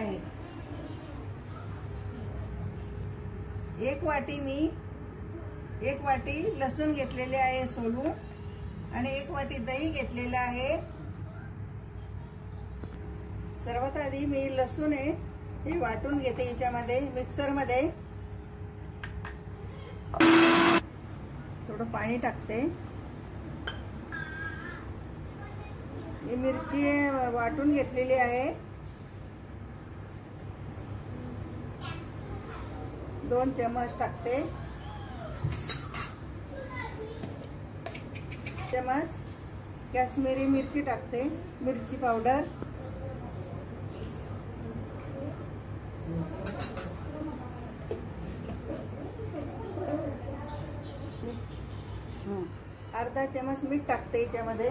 आहे। एक वाटी लसूण घेतलेले आहे सोलून आणि 1 वाटी दही घेतलेलं आहे। सर्वात आधी मी लसूण हे वाटून घेते याच्यामध्ये मिक्सर मध्ये। थोडं पाणी टाकते। ही मिरची वाटून घेतलेली आहे। 2 चम्मच टाकते। चम्मच काश्मीरी मिरची टाकते, मिरची पावडर। अर्धा चम्मच मीठ टाकते याच्यामध्ये।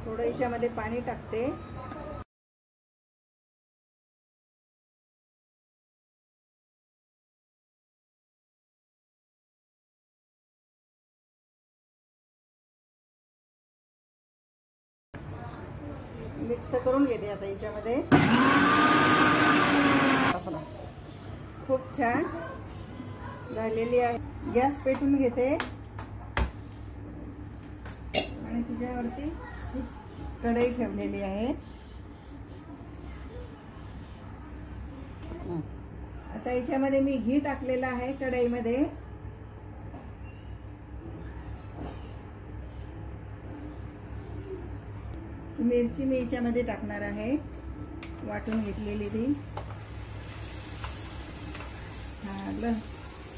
थोडं याच्यामध्ये पाणी टाकते। मिक्स करून घेते आता याच्यामध्ये। खूप छान झालेली आहे। गॅस पेटून घेते आणि तिच्यावरती कढई ठेवलेली आहे। आता याच्यामध्ये मी घी टाकलेला आहे कढईमध्ये। मिरची मी याच्यामध्ये टाकणार आहे, वाटून घेतलेली ती।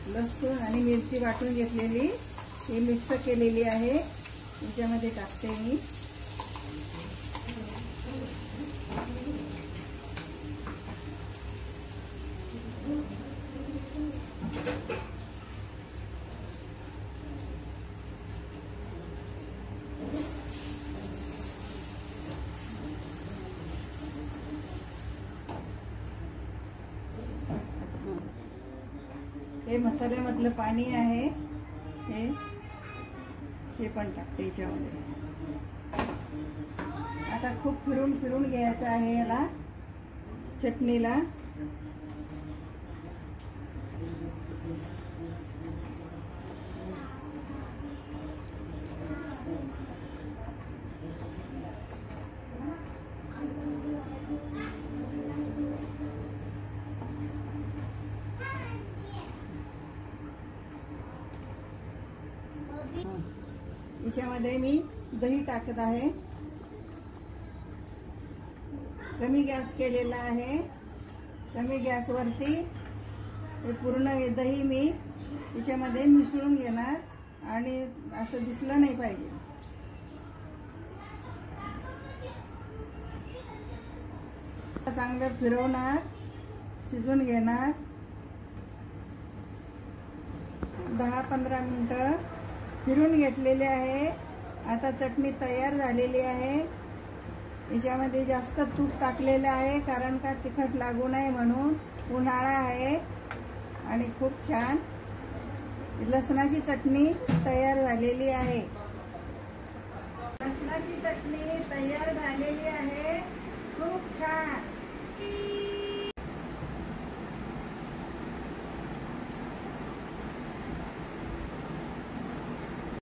लसूण आणि मिरची वाटून घेतलेली ही मिक्स केलेली आहे, याच्यामध्ये टाकते मी। हे मसाल्यामधलं पाणी आहे, हे पण टाकते याच्यामध्ये। आता खूप फिरून घ्यायचं आहे याला, चटणीला। याच्यामध्ये मी दही टाकत आहे। कमी गॅस केलेला आहे। कमी गॅसवरती हे पूर्ण दही मी याच्यामध्ये मिसळून घेणार आणि असं दिसलं नाही पाहिजे। चांगलं फिरवणार, शिजून घेणार। 10-15 मिनिटं फिरून घेतलेले आहे। आता चटणी तयार झालेली आहे। याच्यामध्ये जास्त तूप टाकलेलं आहे, कारण का तिखट लागू नये म्हणून। उन्हाळा आहे आणि खूप छान लसणाची चटणी तयार झालेली आहे। लसणाची चटणी तयार झालेली आहे, खूप छान।